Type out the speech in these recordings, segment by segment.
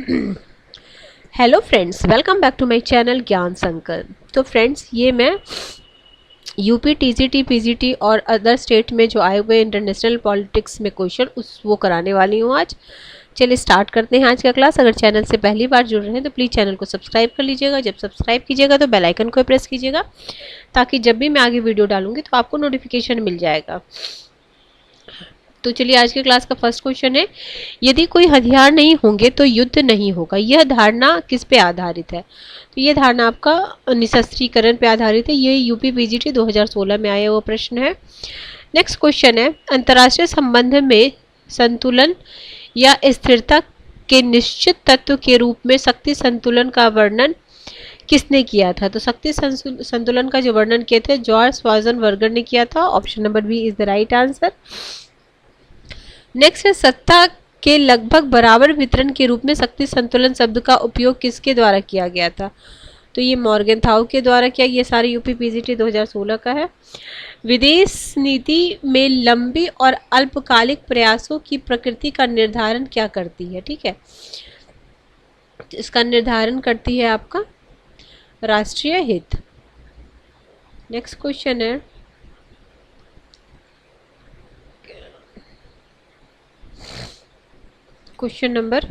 Hello friends, welcome back to my channel Gyan Sankalp. तो friends, ये मैं यूपी टीजीटी पीजीटी और अदर स्टेट में जो आए हुए इंटरनेशनल पॉलिटिक्स में क्वेश्चन वो कराने वाली हूँ आज। चलिए स्टार्ट करते हैं आज का क्लास। अगर चैनल से पहली बार जुड़ रहे हैं तो प्लीज़ चैनल को सब्सक्राइब कर लीजिएगा। जब सब्सक्राइब कीजिएगा तो बेल आइकन को प्रेस कीजिएगा ताकि जब भी मैं आगे वीडियो डालूंगी तो आपको नोटिफिकेशन मिल जाएगा। तो चलिए आज के क्लास का फर्स्ट क्वेश्चन है, यदि कोई हथियार नहीं होंगे तो युद्ध नहीं होगा, यह धारणा किस पे आधारित है? तो ये धारणा आपका निशस्त्रीकरण पे आधारित है। ये यूपी पीजीटी 2016 में आया हुआ प्रश्न है। नेक्स्ट क्वेश्चन है, अंतर्राष्ट्रीय संबंध में संतुलन या स्थिरता के निश्चित तत्व के रूप में शक्ति संतुलन का वर्णन किसने किया था? तो शक्ति संतुलन का जो वर्णन किए थे जॉर्ज श्वार्ज़नबर्गर ने किया था। Option number B is the right answer. Next है, सत्ता के लगभग बराबर वितरण के रूप में शक्ति संतुलन शब्द का उपयोग किसके द्वारा किया गया था? तो ये मॉर्गनथाउ के द्वारा किया। ये सारे यूपी पीजीटी 2016 का है। विदेश नीति में लंबी और अल्पकालिक प्रयासों की प्रकृति का निर्धारण क्या करती है? ठीक है, इसका निर्धारण करती है आपका राष्ट्रीय हित। नेक्स्ट क्वेश्चन है, क्वेश्चन नंबर,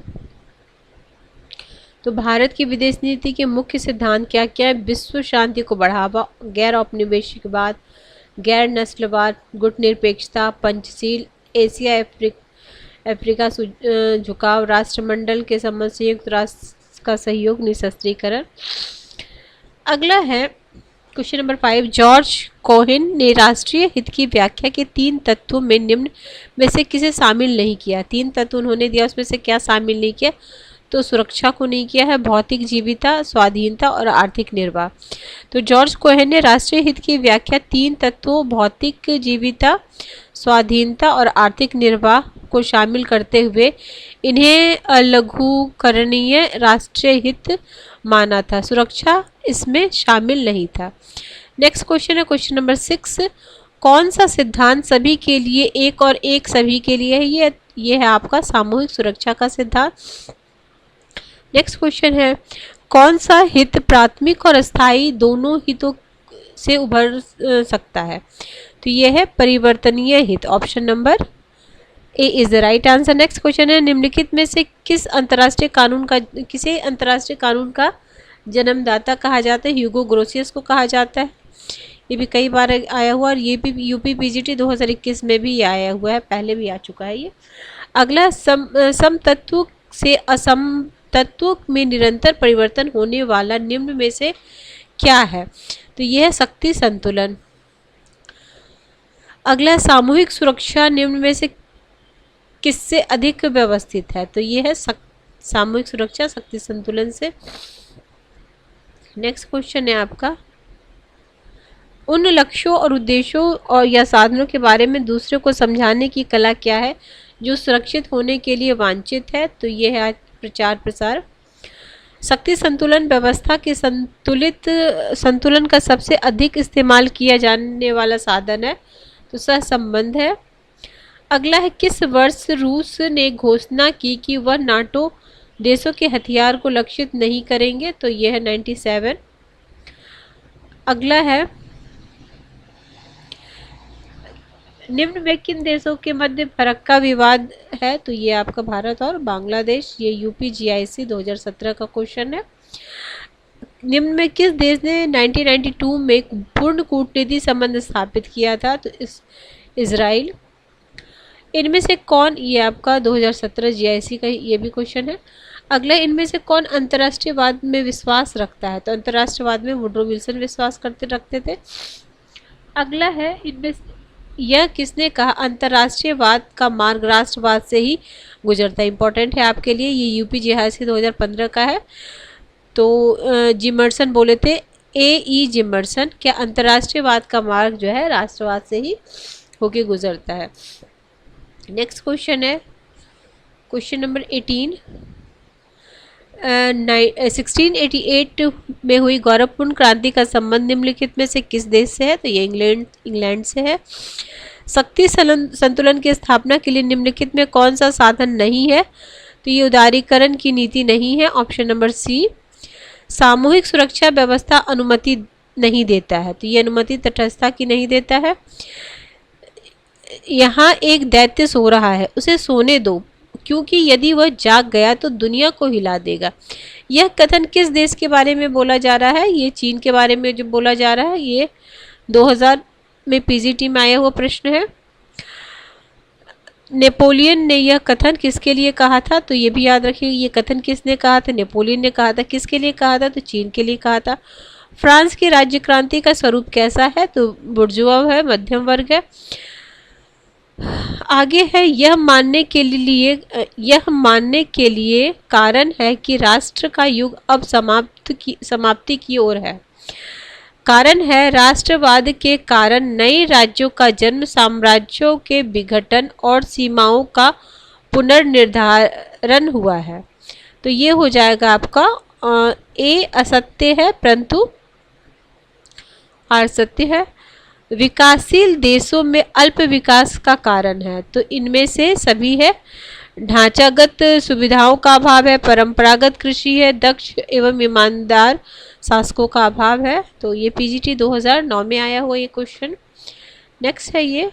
तो भारत की विदेश नीति के मुख्य सिद्धांत क्या क्या है? विश्व शांति को बढ़ावा, गैर औपनिवेशिकवाद, गैर नस्लवाद, गुटनिरपेक्षता, पंचशील, एशिया अफ्रीका झुकाव, राष्ट्रमंडल के संबंध, संयुक्त राष्ट्र का सहयोग, निशस्त्रीकरण। अगला है क्वेश्चन नंबर 5, जॉर्ज कोहेन ने राष्ट्रीय हित की व्याख्या के 3 तत्वों में निम्न में से किसे शामिल नहीं किया? 3 तत्व उन्होंने दिया, उसमें से क्या शामिल नहीं किया? तो सुरक्षा को नहीं किया है, भौतिक जीविता, स्वाधीनता और आर्थिक निर्वाह। तो जॉर्ज कोहेन ने राष्ट्रीय हित की व्याख्या 3 तत्वों भौतिक जीविता, स्वाधीनता और आर्थिक निर्वाह को शामिल करते हुए इन्हें लघुकरणीय राष्ट्रीय हित माना था। सुरक्षा इसमें शामिल नहीं था। नेक्स्ट क्वेश्चन है क्वेश्चन नंबर 6, कौन सा सिद्धांत सभी के लिए एक और एक सभी के लिए है? ये है आपका सामूहिक सुरक्षा का सिद्धांत। नेक्स्ट क्वेश्चन है, कौन सा हित प्राथमिक और स्थायी दोनों हितों से उभर सकता है? तो ये है परिवर्तनीय हित। Option number A is the right answer. Next question है, निम्नलिखित में से किसे अंतर्राष्ट्रीय कानून का जन्मदाता कहा जाता है? ह्यूगो ग्रोसियस को कहा जाता है। ये भी कई बार आया हुआ और ये भी यूपी पीजीटी 2021 में भी आया हुआ है, पहले भी आ चुका है ये। अगला, सम तत्व से असम तत्व में निरंतर परिवर्तन होने वाला निम्न में से क्या है? तो यह है शक्ति संतुलन। अगला, सामूहिक सुरक्षा निम्न में से किससे अधिक व्यवस्थित है? तो यह है सामूहिक सुरक्षा शक्ति संतुलन से। नेक्स्ट क्वेश्चन है आपका, उन लक्ष्यों और उद्देश्यों और या साधनों के बारे में दूसरे को समझाने की कला क्या है जो सुरक्षित होने के लिए वांछित है? तो ये है प्रचार प्रसार। शक्ति संतुलन व्यवस्था के संतुलन का सबसे अधिक इस्तेमाल किया जाने वाला साधन है, तो सहसंबंध है। अगला है, किस वर्ष रूस ने घोषणा की कि वह नाटो देशों के हथियार को लक्षित नहीं करेंगे? तो यह है 97। अगला है, निम्न में किन देशों के मध्य फर्क का विवाद है? तो ये आपका भारत और बांग्लादेश। ये यूपी जीआईसी 2017 का क्वेश्चन है। निम्न में किस देश ने 1992 में पूर्ण कूटनीतिक संबंध स्थापित किया था? तो इजराइल। इनमें से कौन, ये आपका 2017 जीआईसी का ये भी क्वेश्चन है। अगला, इनमें से कौन अंतर्राष्ट्रीयवाद में विश्वास रखता है? तो अंतर्राष्ट्रीयवाद में वुड्रो विल्सन विश्वास रखते थे। अगला है, इनमें यह किसने कहा अंतर्राष्ट्रीयवाद का मार्ग राष्ट्रवाद से ही गुजरता है? इंपॉर्टेंट है आपके लिए, ये यूपी जीआईसी 2015 का है। तो जिमर्सन बोले थे, ए जिमर्सन, क्या अंतर्राष्ट्रीयवाद का मार्ग जो है राष्ट्रवाद से ही होके गुजरता है। नेक्स्ट क्वेश्चन है क्वेश्चन नंबर 18, 1688 में हुई गौरवपूर्ण क्रांति का संबंध निम्नलिखित में से किस देश से है? तो ये इंग्लैंड से है। शक्ति संतुलन की स्थापना के लिए निम्नलिखित में कौन सा साधन नहीं है? तो ये उदारीकरण की नीति नहीं है, ऑप्शन नंबर सी। सामूहिक सुरक्षा व्यवस्था अनुमति नहीं देता है, तो ये अनुमति तटस्थता की नहीं देता है। यहाँ एक दैत्य सो रहा है, उसे सोने दो, क्योंकि यदि वह जाग गया तो दुनिया को हिला देगा। यह कथन किस देश के बारे में बोला जा रहा है? ये चीन के बारे में जो बोला जा रहा है। ये 2000 में पीजीटी में आया हुआ प्रश्न है। नेपोलियन ने यह कथन किसके लिए कहा था? तो ये भी याद रखिए, ये कथन किसने कहा था? नेपोलियन ने कहा था। किसके लिए कहा था? तो चीन के लिए कहा था। फ्रांस की राज्य क्रांति का स्वरूप कैसा है? तो बुर्जुआ है, मध्यम वर्ग है। आगे है, यह मानने के लिए कारण है कि राष्ट्र का युग अब समाप्ति की ओर है। कारण है, राष्ट्रवाद के कारण नए राज्यों का जन्म, साम्राज्यों के विघटन और सीमाओं का पुनर्निर्धारण हुआ है। तो ये हो जाएगा आपका ए असत्य है, परंतु आर सत्य है। विकासशील देशों में अल्प विकास का कारण है, तो इनमें से सभी है। ढांचागत सुविधाओं का अभाव है, परंपरागत कृषि है, दक्ष एवं ईमानदार शासकों का अभाव है। तो ये पीजीटी 2009 में आया हुआ ये क्वेश्चन। नेक्स्ट है ये,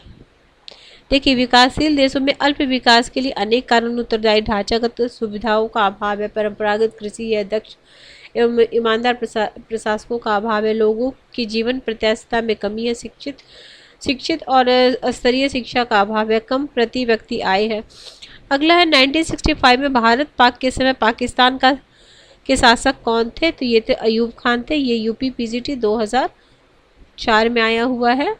देखिए, विकासशील देशों में अल्प विकास के लिए अनेक कारण उत्तरदायी। ढांचागत सुविधाओं का अभाव है, परंपरागत कृषि है, दक्ष एवं ईमानदार प्रशासकों का अभाव है, लोगों की जीवन प्रत्याशिता में कमी है, शिक्षित और स्तरीय शिक्षा का अभाव है, कम प्रति व्यक्ति आय है। अगला है, 1965 में भारत पाक के समय पाकिस्तान के शासक कौन थे? तो ये थे अयूब खान थे। ये यूपी पीजीटी 2004 में आया हुआ है।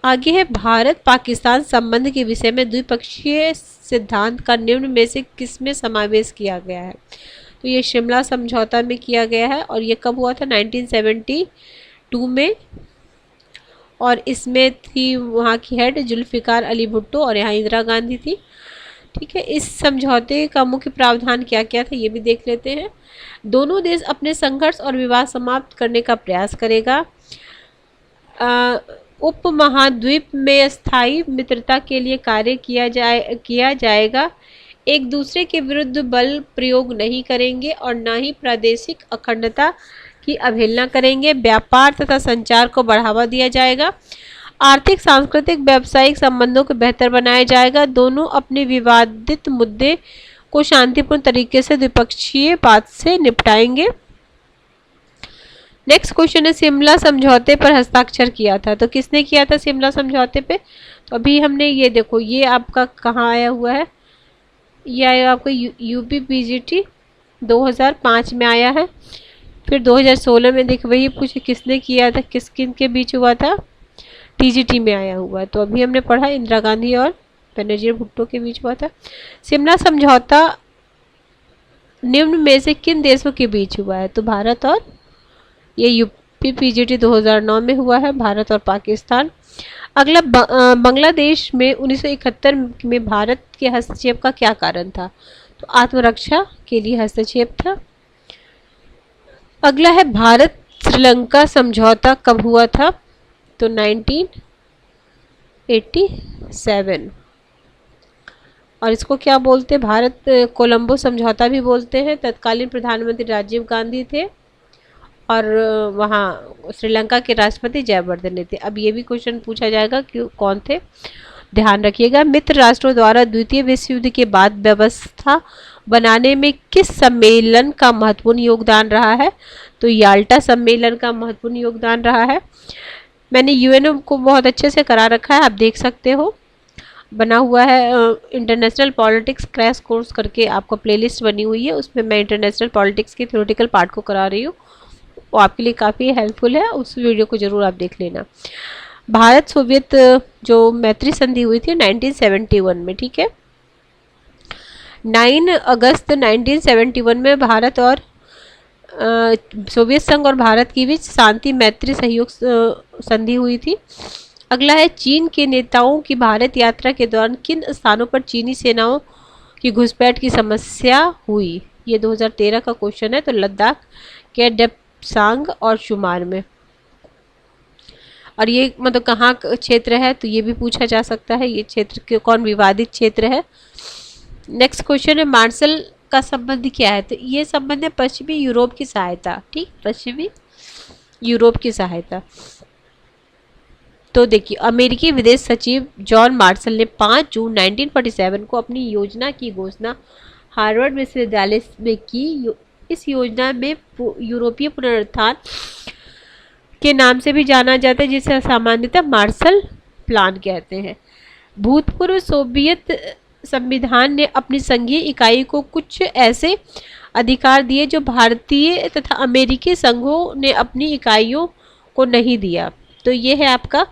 आगे है, भारत पाकिस्तान संबंध के विषय में द्विपक्षीय सिद्धांत का निम्न में से किसमें समावेश किया गया है? तो ये शिमला समझौता में किया गया है, और ये कब हुआ था? 1972 में। और इसमें थी वहाँ की हेड जुल्फिकार अली भुट्टो, और यहाँ इंदिरा गांधी थी। ठीक है, इस समझौते का मुख्य प्रावधान क्या क्या था ये भी देख लेते हैं। दोनों देश अपने संघर्ष और विवाद समाप्त करने का प्रयास करेगा। उपमहाद्वीप में स्थायी मित्रता के लिए कार्य किया जाएगा। एक दूसरे के विरुद्ध बल प्रयोग नहीं करेंगे और न ही प्रादेशिक अखंडता की अवहेलना करेंगे। व्यापार तथा संचार को बढ़ावा दिया जाएगा। आर्थिक, सांस्कृतिक, व्यावसायिक संबंधों को बेहतर बनाया जाएगा। दोनों अपने विवादित मुद्दे को शांतिपूर्ण तरीके से द्विपक्षीय बात से निपटाएंगे। नेक्स्ट क्वेश्चन है, शिमला समझौते पर हस्ताक्षर किया था, तो किसने किया था शिमला समझौते पे? तो अभी हमने ये देखो, ये आपका कहाँ आया हुआ है? ये आया आपका यूपी पीजीटी 2005 में आया है। फिर 2016 में देखो, वही पूछे किसने किया था, किन के बीच हुआ था? टीजीटी में आया हुआ है। तो अभी हमने पढ़ा इंदिरा गांधी और बेनजीर भुट्टो के बीच हुआ था। शिमला समझौता निम्न में से किन देशों के बीच हुआ है? तो भारत और, ये यूपी पीजीटी 2009 में हुआ है, भारत और पाकिस्तान। अगला, बांग्लादेश में 1971 में भारत के हस्तक्षेप का क्या कारण था? तो आत्मरक्षा के लिए हस्तक्षेप था। अगला है, भारत श्रीलंका समझौता कब हुआ था? तो 1987। और इसको क्या बोलते हैं? भारत कोलंबो समझौता भी बोलते हैं। तत्कालीन प्रधानमंत्री राजीव गांधी थे, और वहाँ श्रीलंका के राष्ट्रपति जयवर्धने थे। अब ये भी क्वेश्चन पूछा जाएगा कि कौन थे, ध्यान रखिएगा। मित्र राष्ट्रों द्वारा द्वितीय विश्व युद्ध के बाद व्यवस्था बनाने में किस सम्मेलन का महत्वपूर्ण योगदान रहा है? तो याल्टा सम्मेलन का महत्वपूर्ण योगदान रहा है। मैंने यूएनओ को बहुत अच्छे से करा रखा है, आप देख सकते हो, बना हुआ है। इंटरनेशनल पॉलिटिक्स क्रैश कोर्स करके आपका प्लेलिस्ट बनी हुई है, उसमें मैं इंटरनेशनल पॉलिटिक्स के थ्योरेटिकल पार्ट को करा रही हूँ, वो आपके लिए काफ़ी हेल्पफुल है। उस वीडियो को ज़रूर आप देख लेना। भारत सोवियत जो मैत्री संधि हुई थी 1971 में, ठीक है। 9 अगस्त 1971 में भारत और सोवियत संघ और भारत के बीच शांति मैत्री सहयोग संधि हुई थी। अगला है, चीन के नेताओं की भारत यात्रा के दौरान किन स्थानों पर चीनी सेनाओं की घुसपैठ की समस्या हुई? ये 2013 का क्वेश्चन है। तो लद्दाख के डेप्सांग और शुमार में। और ये मतलब कहाँ क्षेत्र है? तो ये भी पूछा जा सकता है, ये क्षेत्र कौन विवादित क्षेत्र है? नेक्स्ट क्वेश्चन है मार्शल का संबंध क्या है? तो ये संबंध है पश्चिमी यूरोप की सहायता। ठीक, पश्चिमी यूरोप की सहायता। तो देखिए, अमेरिकी विदेश सचिव जॉन मार्शल ने 5 जून 1947 को अपनी योजना की घोषणा हार्वर्ड विश्वविद्यालय में की। इस योजना में यूरोपीय पुनरुत्थान के नाम से भी जाना जाता है, जिसे सामान्यतः मार्शल प्लान कहते हैं। भूतपूर्व सोवियत संविधान ने अपनी संघीय इकाई को कुछ ऐसे अधिकार दिए जो भारतीय तथा अमेरिकी संघों ने अपनी इकाइयों को नहीं दिया। तो ये है आपका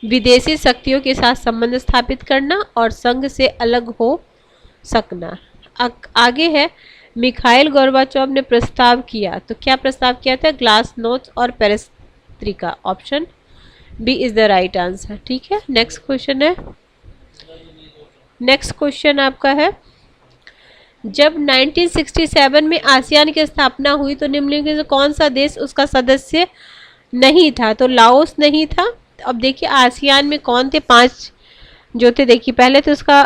विदेशी शक्तियों के साथ संबंध स्थापित करना और संघ से अलग हो सकना। आगे है, मिखाइल गोर्बाचोव ने प्रस्ताव किया। तो क्या प्रस्ताव किया था? ग्लासनोस्ट और perestroika. Option B is the right answer. ठीक है, नेक्स्ट क्वेश्चन है। नेक्स्ट क्वेश्चन आपका है, जब 1967 में आसियान की स्थापना हुई तो निम्नलिखित में से कौन सा देश उसका सदस्य नहीं था? तो लाओस नहीं था। अब देखिए, आसियान में कौन थे? 5 जो थे। देखिए, पहले तो उसका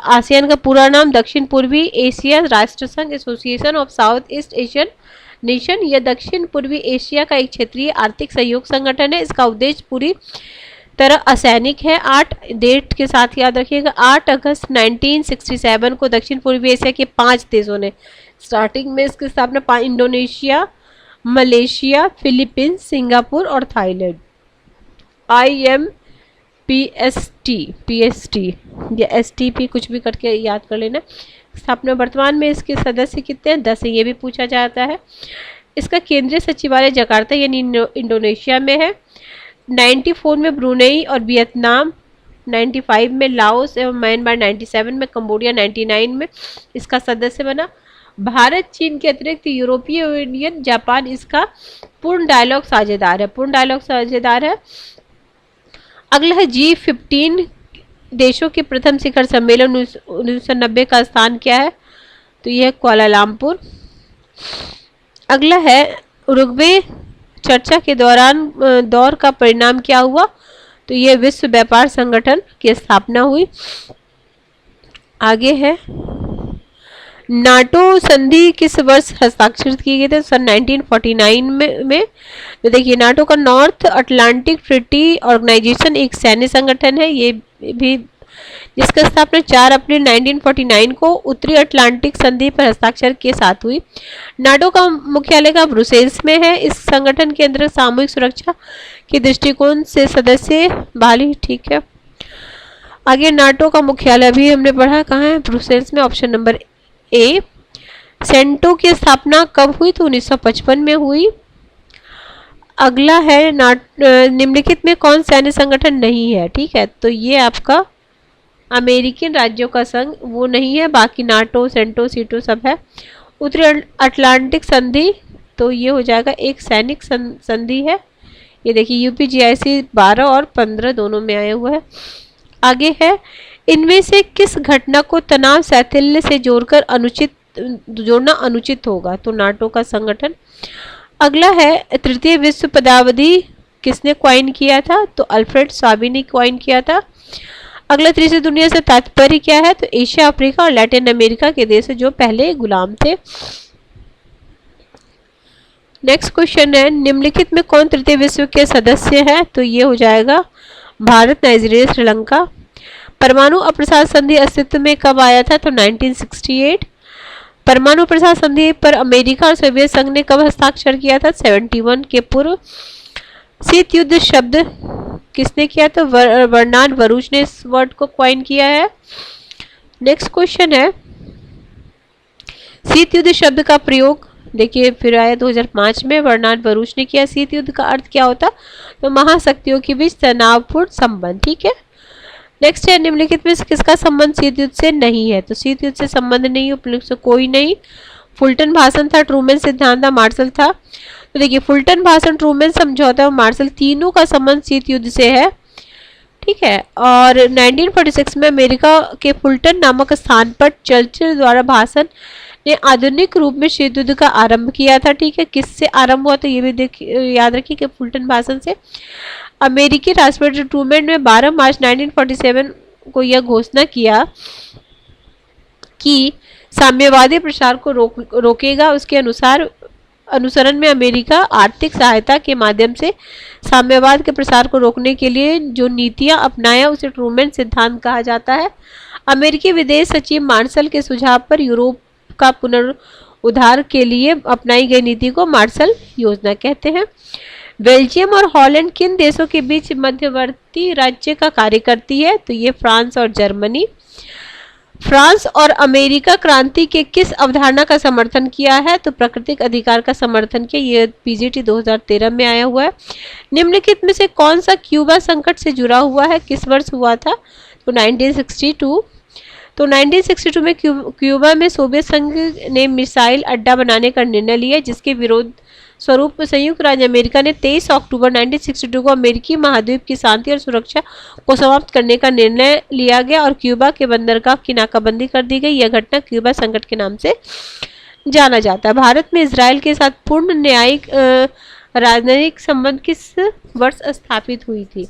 आसियान का पूरा नाम दक्षिण पूर्वी एशिया राष्ट्र संघ, association of south east Asian nation. यह दक्षिण पूर्वी एशिया का एक क्षेत्रीय आर्थिक सहयोग संगठन है। इसका उद्देश्य पूरी तरह असैनिक है। 8 डेट के साथ याद रखिएगा, 8 अगस्त 1967 को दक्षिण पूर्वी एशिया के 5 देशों ने, स्टार्टिंग में इसकी स्थापना इंडोनेशिया, मलेशिया, फिलीपींस, सिंगापुर और थाईलैंड। PST या STP कुछ भी करके याद कर लेना। स्थापना वर्तमान में इसके सदस्य कितने हैं? 10 है। ये भी पूछा जाता है। इसका केंद्रीय सचिवालय जकार्ता यानी इंडोनेशिया में है। 94 में ब्रुनेई और वियतनाम, 95 में लाओस एवं म्यांमार, 97 में कंबोडिया, 99 में इसका सदस्य बना। भारत चीन के अतिरिक्त यूरोपीय यूनियन, जापान इसका पूर्ण डायलॉग साझेदार है। अगला है G15 देशों के प्रथम शिखर सम्मेलन 1990 का स्थान क्या है? तो यह है कुआलालंपुर। अगला है उरुग्वे चर्चा के दौर का परिणाम क्या हुआ? तो यह विश्व व्यापार संगठन की स्थापना हुई। आगे है, नाटो संधि किस वर्ष हस्ताक्षरित की गई थी? सन 1949 में। तो देखिए, नाटो का नॉर्थ अटलांटिक ट्रीटी ऑर्गेनाइजेशन एक सैन्य संगठन है। ये भी जिसका स्थापना 4 अप्रैल 1949 को उत्तरी अटलांटिक संधि पर हस्ताक्षर के साथ हुई। नाटो का मुख्यालय का ब्रुसेल्स में है। इस संगठन के अंदर सामूहिक सुरक्षा के दृष्टिकोण से सदस्य बहाली। ठीक है, आगे नाटो का मुख्यालय भी हमने पढ़ा कहाँ है? ब्रुसेल्स में। Option number A. सेंटो की स्थापना कब हुई? तो 1955 में हुई। अगला है, निम्नलिखित में कौन सैन्य संगठन नहीं है? ठीक है, तो ये आपका अमेरिकन राज्यों का संघ वो नहीं है, बाकी नाटो, सेंटो, सीटो सब है। उत्तरी अटलांटिक संधि, तो ये हो जाएगा एक सैनिक संधि है। ये देखिए, UPGIC 12 और 15 दोनों में आया हुआ है। आगे है, इनमें से किस घटना को तनाव शैथिल्य से जोड़ना अनुचित होगा? तो नाटो का संगठन। अगला है, तृतीय विश्व पदावधि किसने क्वाइन किया था? तो अल्फ्रेड स्वाबी ने क्वाइन किया था। अगला, तीसरी दुनिया से तात्पर्य क्या है? तो एशिया, अफ्रीका और लैटिन अमेरिका के देश जो पहले गुलाम थे। नेक्स्ट क्वेश्चन है, निम्नलिखित में कौन तृतीय विश्व के सदस्य है? तो ये हो जाएगा भारत, नाइजीरिया, श्रीलंका। परमाणु अप्रसार संधि अस्तित्व में कब आया था? तो 1968। परमाणु प्रसार संधि पर अमेरिका और सोवियत संघ ने कब हस्ताक्षर किया था? 71 के पूर्व। शीत युद्ध शब्द किसने किया? तो बर्नार्ड बरूच ने इस वर्ड को क्वाइन किया है। नेक्स्ट क्वेश्चन है, शीत युद्ध शब्द का प्रयोग देखिए फिर आया 2005 में, बर्नार्ड बरूच ने किया। शीत युद्ध का अर्थ क्या होता? तो महाशक्तियों के बीच तनावपूर्ण संबंध। ठीक है, नेक्स्ट है, निम्नलिखित में किसका संबंध शीत युद्ध से नहीं है? तो शीत युद्ध से संबंध नहीं, उपयुक्त से कोई नहीं। फुलटन भाषण था, ट्रूमैन सिद्धांत था, मार्शल था। तो देखिए, फुलटन भाषण, ट्रूमैन समझौता और मार्शल तीनों का संबंध शीत युद्ध से है। ठीक है, और 1946 में अमेरिका के फुलटन नामक स्थान पर चर्चिल द्वारा भाषण ने आधुनिक रूप में शीत युद्ध का आरंभ किया था। ठीक है, किससे आरंभ हुआ? तो ये भी याद रखिए कि फुलटन भाषण से। अमेरिकी राष्ट्रपति ट्रूमैन ने 12 मार्च 1947 को यह घोषणा किया कि साम्यवादी प्रसार को रोकेगा। उसके अनुसरण में अमेरिका आर्थिक सहायता के माध्यम से साम्यवाद के प्रसार को रोकने के लिए जो नीतियां अपनाया उसे ट्रूमैन सिद्धांत कहा जाता है। अमेरिकी विदेश सचिव मार्शल के सुझाव पर यूरोप का पुनरुद्धार के लिए अपनाई गई नीति को मार्शल योजना कहते हैं। बेल्जियम और हॉलैंड किन देशों के बीच मध्यवर्ती राज्य का कार्य करती है? तो ये फ्रांस और जर्मनी। फ्रांस और अमेरिका क्रांति के किस अवधारणा का समर्थन किया है? तो प्राकृतिक अधिकार का समर्थन किया। ये पीजीटी 2013 में आया हुआ है। निम्नलिखित में से कौन सा क्यूबा संकट से जुड़ा हुआ है? किस वर्ष हुआ था? तो 1962। तो 1962 में क्यूबा में सोवियत संघ ने मिसाइल अड्डा बनाने का निर्णय लिया, जिसके विरोध स्वरूप संयुक्त राज्य अमेरिका ने 23 अक्टूबर 1962 को अमेरिकी महाद्वीप की शांति और सुरक्षा को समाप्त करने का निर्णय लिया गया और क्यूबा के बंदरगाह की नाकाबंदी कर दी गई। यह घटना क्यूबा संकट के नाम से जाना जाता है। भारत में इजराइल के साथ पूर्ण न्यायिक राजनयिक संबंध किस वर्ष स्थापित हुई थी?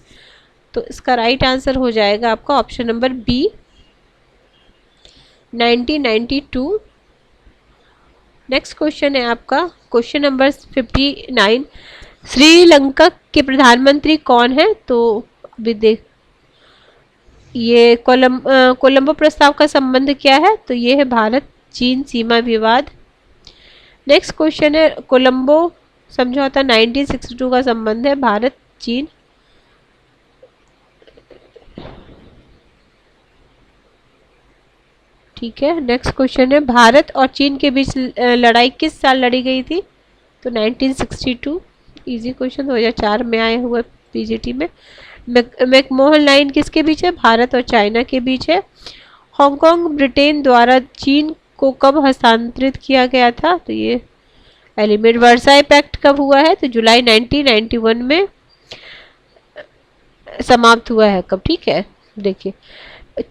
तो इसका राइट आंसर हो जाएगा आपका option number B, 1992। Next question है आपका क्वेश्चन नंबर 59। श्रीलंका के प्रधानमंत्री कौन है? तो अभी देख, ये कोलंबो प्रस्ताव का संबंध क्या है? तो ये है भारत चीन सीमा विवाद। नेक्स्ट क्वेश्चन है कोलंबो समझौता 1962 का संबंध है भारत चीन। ठीक है। नेक्स्ट क्वेश्चन है भारत और चीन के बीच लड़ाई किस साल लड़ी गई थी? तो 1962। इजी क्वेश्चन 2004 में आए हुए पीजीटी में। मैकमोहन लाइन किसके बीच है? भारत और चाइना के बीच है। हांगकांग ब्रिटेन द्वारा चीन को कब हस्तांतरित किया गया था? तो ये एलिमेंट वर्साई पैक्ट कब हुआ है? तो जुलाई 1991 में समाप्त हुआ है। कब? ठीक है, देखिए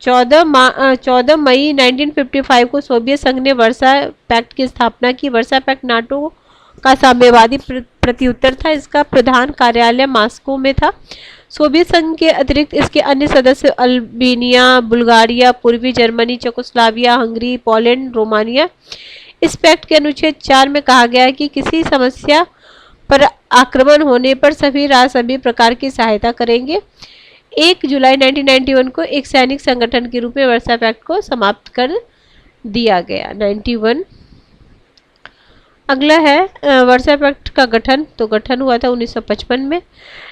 14 मई 1955 को सोवियत संघ ने वर्सा पैक्ट की स्थापना की। वर्सा पैक्ट नाटो का साम्यवादी प्रत्युत्तर था। इसका प्रधान कार्यालय मॉस्को में था। सोवियत संघ के अतिरिक्त इसके अन्य सदस्य अल्बानिया, बुल्गारिया, पूर्वी Germany, Czechoslovakia, Hungary, Poland, Romania. इस पैक्ट के अनुच्छेद 4 में कहा गया है कि किसी समस्या पर आक्रमण होने पर सभी राष्ट्र सभी प्रकार की सहायता करेंगे। 1 जुलाई 1991 को एक सैनिक संगठन के रूप में वर्सा पैक्ट को समाप्त कर दिया गया। 91। अगला है वर्सा पैक्ट का गठन। तो गठन हुआ था 1955 में।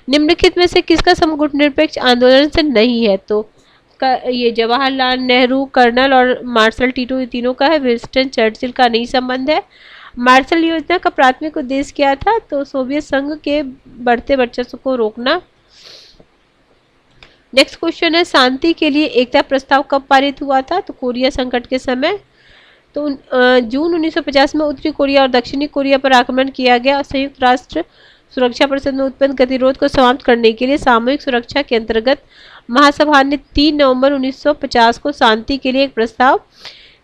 निम्नलिखित में से किसका समगुट निरपेक्ष आंदोलन से नहीं है? तो ये जवाहरलाल नेहरू, कर्नल और मार्शल टीटो, ये तीनों का है। विंस्टन चर्चिल का नहीं संबंध है। मार्शल योजना का प्राथमिक उद्देश्य क्या था? तो सोवियत संघ के बढ़ते वर्चस्व को रोकना। नेक्स्ट क्वेश्चन है शांति के लिए एकता प्रस्ताव कब पारित हुआ था? तो कोरिया संकट के समय। तो जून 1950 में उत्तरी कोरिया और दक्षिणी कोरिया पर आक्रमण किया गया। संयुक्त राष्ट्र सुरक्षा परिषद में उत्पन्न गतिरोध को समाप्त करने के लिए सामूहिक सुरक्षा के अंतर्गत महासभा ने 3 नवंबर 1950 को शांति के लिए एक प्रस्ताव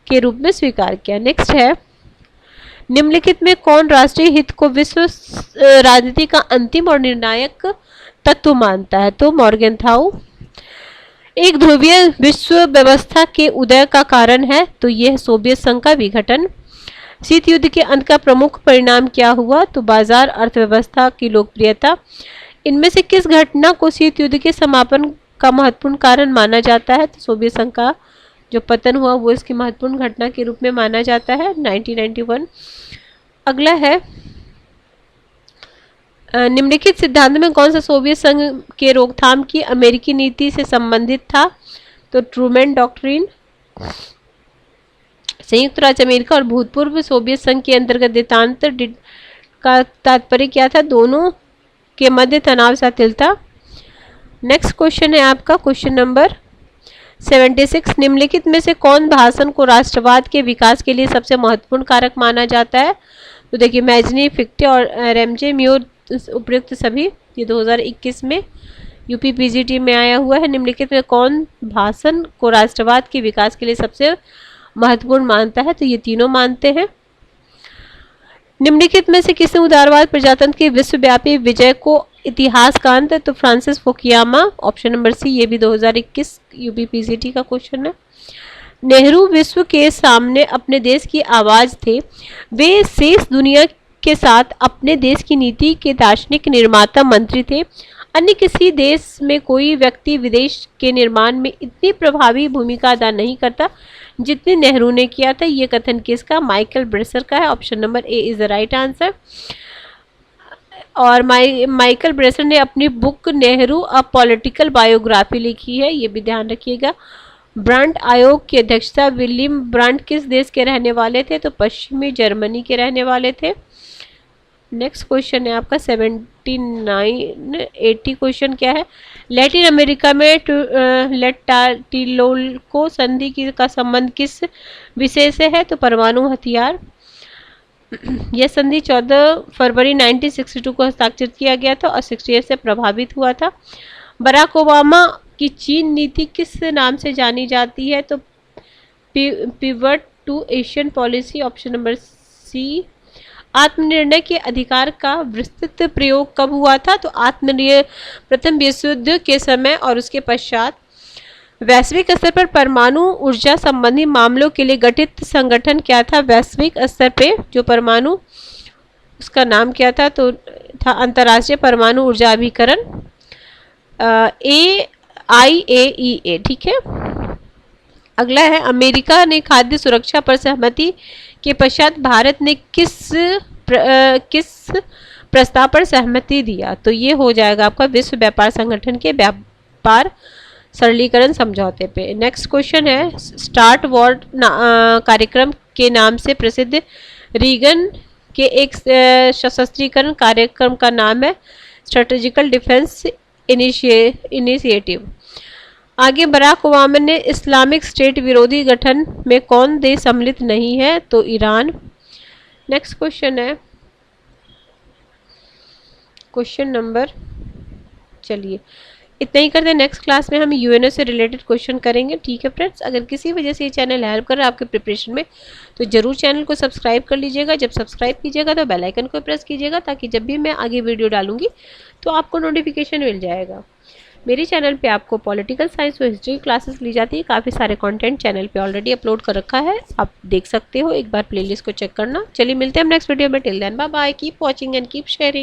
के रूप में स्वीकार किया। नेक्स्ट है निम्नलिखित में कौन राष्ट्रीय हित को विश्व राजनीति का अंतिम और निर्णायक तत्व मानता है? तो मॉर्गेनथाउ। एक ध्रुवीय विश्व व्यवस्था के उदय का कारण है? तो यह सोवियत संघ का विघटन। शीत युद्ध के अंत का प्रमुख परिणाम क्या हुआ? तो बाजार अर्थव्यवस्था की लोकप्रियता। इनमें से किस घटना को शीत युद्ध के समापन का महत्वपूर्ण कारण माना जाता है? तो सोवियत संघ का जो पतन हुआ वो इसकी महत्वपूर्ण घटना के रूप में माना जाता है 1991। अगला है निम्नलिखित सिद्धांत में कौन सा सोवियत संघ के रोकथाम की अमेरिकी नीति से संबंधित था? तो ट्रूमैन डॉक्ट्रिन। संयुक्त राज्य अमेरिका और भूतपूर्व सोवियत संघ के अंतर्गत देशांतर का तात्पर्य क्या था? दोनों के मध्य तनाव शिथिलता। नेक्स्ट क्वेश्चन है आपका क्वेश्चन नंबर 76। निम्नलिखित में से कौन भाषण को राष्ट्रवाद के विकास के लिए सबसे महत्वपूर्ण कारक माना जाता है? तो देखिए मैजनी, फिक्टे और रेमजे म्योर उपयुक्त सभी। ये 2021 में यूपी पीजीटी में आया हुआ है। निम्नलिखित में कौन भाषण को राष्ट्रवाद के विकास के लिए सबसे महत्वपूर्ण मानता है? तो ये तीनों मानते हैं। निम्नलिखित में से किसने उदारवाद प्रजातंत्र के विश्वव्यापी विजय को इतिहासकांत तो Francis Fukuyama, option number C, ये भी 2021 यूपीपीसीटी का क्वेश्चन है। नेहरू विश्व के सामने अपने देश की आवाज थे, वे शेष दुनिया के साथ अपने देश की नीति के दार्शनिक निर्माता मंत्री थे। अन्य किसी देश में कोई व्यक्ति विदेश के निर्माण में इतनी प्रभावी भूमिका अदा नहीं करता जितनी नेहरू ने किया था। ये कथन किसका? माइकल ब्रेसर का है। Option number A is the right answer. और माइकल ब्रेसर ने अपनी book Nehru a political biography लिखी है, ये भी ध्यान रखिएगा। ब्रांड आयोग की अध्यक्षता विलियम ब्रांड किस देश के रहने वाले थे? तो पश्चिमी जर्मनी के रहने वाले थे। नेक्स्ट क्वेश्चन है आपका 7980 क्वेश्चन क्या है? लैटिन अमेरिका में टेल्टुलोको संधि का संबंध किस विषय से है? तो परमाणु हथियार। यह संधि 14 फरवरी 1962 को हस्ताक्षरित किया गया था और 68 से प्रभावित हुआ था। बराक ओबामा की चीन नीति किस नाम से जानी जाती है? तो pivot to Asian policy, option number C. आत्मनिर्णय के अधिकार का विस्तृत प्रयोग कब हुआ था? तो प्रथम विश्व युद्ध के समय और उसके पश्चात। वैश्विक स्तर पर परमाणु ऊर्जा संबंधी मामलों के लिए गठित संगठन क्या था? वैश्विक स्तर पे जो परमाणु, उसका नाम क्या था? तो था अंतर्राष्ट्रीय परमाणु ऊर्जा अभिकरण, AIAEA, ठीक है। अगला है, अमेरिका ने खाद्य सुरक्षा पर सहमति के पश्चात भारत ने किस प्रस्ताव पर सहमति दिया? तो ये हो जाएगा आपका विश्व व्यापार संगठन के व्यापार सरलीकरण समझौते पे। नेक्स्ट क्वेश्चन है, स्टार्ट वॉर कार्यक्रम के नाम से प्रसिद्ध रीगन के एक सशस्त्रीकरण कार्यक्रम का नाम है स्ट्रेटेजिकल डिफेंस इनिशिएटिव। आगे, बराक ओबामा ने इस्लामिक स्टेट विरोधी गठन में कौन देश सम्मिलित नहीं है? तो ईरान। नेक्स्ट क्वेश्चन है क्वेश्चन नंबर, चलिए इतना ही करते हैं। नेक्स्ट क्लास में हम यूएनओ से रिलेटेड क्वेश्चन करेंगे, ठीक है फ्रेंड्स। अगर किसी वजह से ये चैनल हेल्प कर रहा है आपके प्रिपरेशन में तो जरूर चैनल को सब्सक्राइब कर लीजिएगा। जब सब्सक्राइब कीजिएगा तो बेल आइकन को प्रेस कीजिएगा ताकि जब भी मैं आगे वीडियो डालूंगी तो आपको नोटिफिकेशन मिल जाएगा। मेरे चैनल पे आपको पॉलिटिकल साइंस और हिस्ट्री क्लासेस ली जाती है। काफ़ी सारे कंटेंट चैनल पे ऑलरेडी अपलोड कर रखा है, आप देख सकते हो, एक बार प्लेलिस्ट को चेक करना। चलिए मिलते हैं हम नेक्स्ट वीडियो में। Till then bye bye, keep watching and keep sharing.